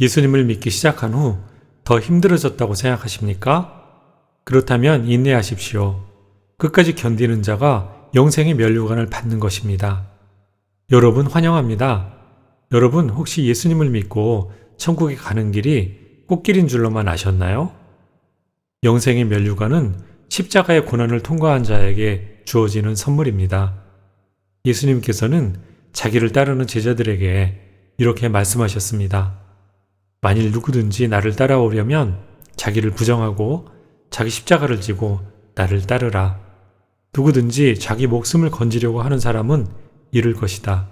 예수님을 믿기 시작한 후 더 힘들어졌다고 생각하십니까? 그렇다면 인내하십시오. 끝까지 견디는 자가 영생의 면류관을 받는 것입니다. 여러분 환영합니다. 여러분 혹시 예수님을 믿고 천국에 가는 길이 꽃길인 줄로만 아셨나요? 영생의 면류관은 십자가의 고난을 통과한 자에게 주어지는 선물입니다. 예수님께서는 자기를 따르는 제자들에게 이렇게 말씀하셨습니다. 만일 누구든지 나를 따라오려면 자기를 부정하고 자기 십자가를 지고 나를 따르라. 누구든지 자기 목숨을 건지려고 하는 사람은 잃을 것이다.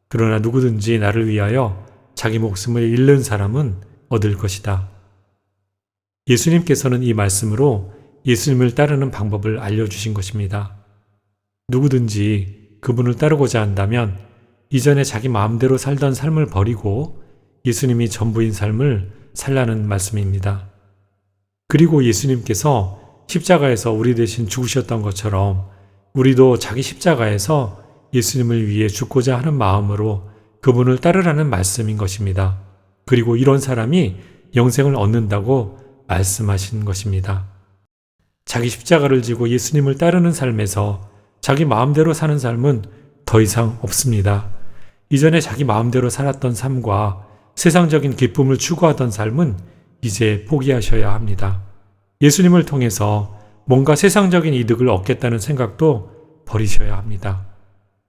그러나 누구든지 나를 위하여 자기 목숨을 잃는 사람은 얻을 것이다. 예수님께서는 이 말씀으로 예수님을 따르는 방법을 알려주신 것입니다. 누구든지 그분을 따르고자 한다면 이전에 자기 마음대로 살던 삶을 버리고 예수님이 전부인 삶을 살라는 말씀입니다. 그리고 예수님께서 십자가에서 우리 대신 죽으셨던 것처럼 우리도 자기 십자가에서 예수님을 위해 죽고자 하는 마음으로 그분을 따르라는 말씀인 것입니다. 그리고 이런 사람이 영생을 얻는다고 말씀하신 것입니다. 자기 십자가를 지고 예수님을 따르는 삶에서 자기 마음대로 사는 삶은 더 이상 없습니다. 이전에 자기 마음대로 살았던 삶과 세상적인 기쁨을 추구하던 삶은 이제 포기하셔야 합니다. 예수님을 통해서 뭔가 세상적인 이득을 얻겠다는 생각도 버리셔야 합니다.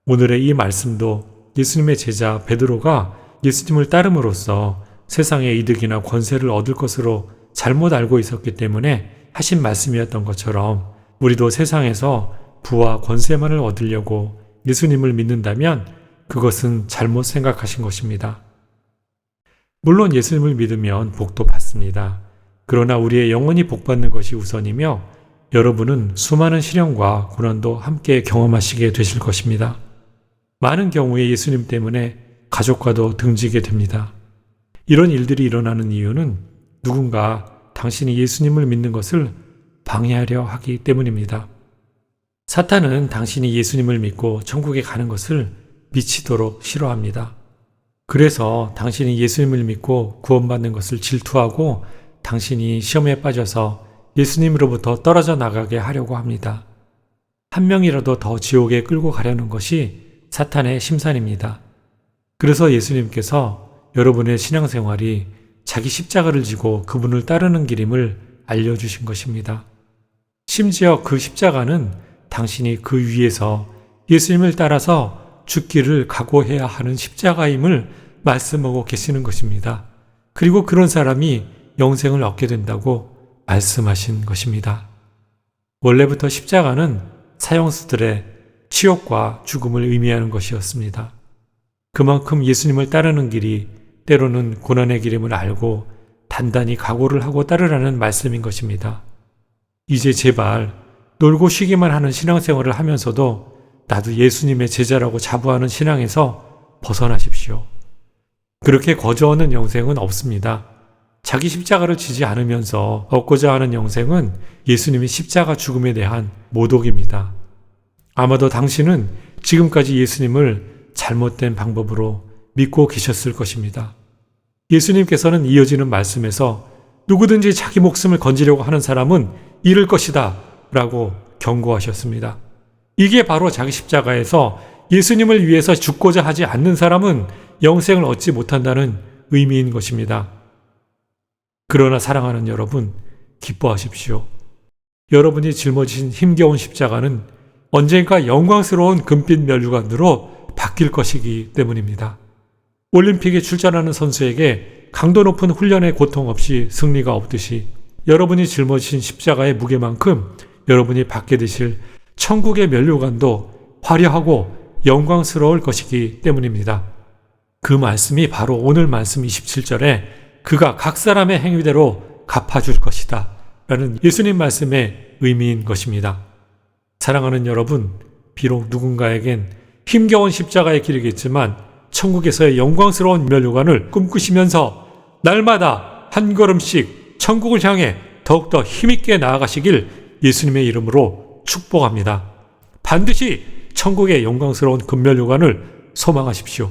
오늘의 이 말씀도 예수님의 제자 베드로가 예수님을 따름으로써 세상의 이득이나 권세를 얻을 것으로 잘못 알고 있었기 때문에 하신 말씀이었던 것처럼 우리도 세상에서 부와 권세만을 얻으려고 예수님을 믿는다면 그것은 잘못 생각하신 것입니다. 물론 예수님을 믿으면 복도 받습니다. 그러나 우리의 영원히 복받는 것이 우선이며 여러분은 수많은 시련과 고난도 함께 경험하시게 되실 것입니다. 많은 경우에 예수님 때문에 가족과도 등지게 됩니다. 이런 일들이 일어나는 이유는 누군가 당신이 예수님을 믿는 것을 방해하려 하기 때문입니다. 사탄은 당신이 예수님을 믿고 천국에 가는 것을 미치도록 싫어합니다. 그래서 당신이 예수님을 믿고 구원받는 것을 질투하고 당신이 시험에 빠져서 예수님으로부터 떨어져 나가게 하려고 합니다. 한 명이라도 더 지옥에 끌고 가려는 것이 사탄의 심산입니다. 그래서 예수님께서 여러분의 신앙생활이 자기 십자가를 지고 그분을 따르는 길임을 알려주신 것입니다. 심지어 그 십자가는 당신이 그 위에서 예수님을 따라서 죽기를 각오해야 하는 십자가임을 말씀하고 계시는 것입니다. 그리고 그런 사람이 영생을 얻게 된다고 말씀하신 것입니다. 원래부터 십자가는 사형수들의 치욕과 죽음을 의미하는 것이었습니다. 그만큼 예수님을 따르는 길이 때로는 고난의 길임을 알고 단단히 각오를 하고 따르라는 말씀인 것입니다. 이제 제발 놀고 쉬기만 하는 신앙생활을 하면서도 나도 예수님의 제자라고 자부하는 신앙에서 벗어나십시오. 그렇게 거저 얻는 영생은 없습니다. 자기 십자가를 지지 않으면서 얻고자 하는 영생은 예수님의 십자가 죽음에 대한 모독입니다. 아마도 당신은 지금까지 예수님을 잘못된 방법으로 믿고 계셨을 것입니다. 예수님께서는 이어지는 말씀에서 누구든지 자기 목숨을 건지려고 하는 사람은 잃을 것이다 라고 경고하셨습니다. 이게 바로 자기 십자가에서 예수님을 위해서 죽고자 하지 않는 사람은 영생을 얻지 못한다는 의미인 것입니다. 그러나 사랑하는 여러분, 기뻐하십시오. 여러분이 짊어진 힘겨운 십자가는 언젠가 영광스러운 금빛 면류관으로 바뀔 것이기 때문입니다. 올림픽에 출전하는 선수에게 강도 높은 훈련의 고통 없이 승리가 없듯이 여러분이 짊어진 십자가의 무게만큼 여러분이 받게 되실 천국의 면류관도 화려하고 영광스러울 것이기 때문입니다. 그 말씀이 바로 오늘 말씀 27절에 그가 각 사람의 행위대로 갚아줄 것이다 라는 예수님 말씀의 의미인 것입니다. 사랑하는 여러분, 비록 누군가에겐 힘겨운 십자가의 길이겠지만 천국에서의 영광스러운 면류관을 꿈꾸시면서 날마다 한 걸음씩 천국을 향해 더욱더 힘있게 나아가시길 예수님의 이름으로 축복합니다. 반드시 천국의 영광스러운 금면류관을 소망하십시오.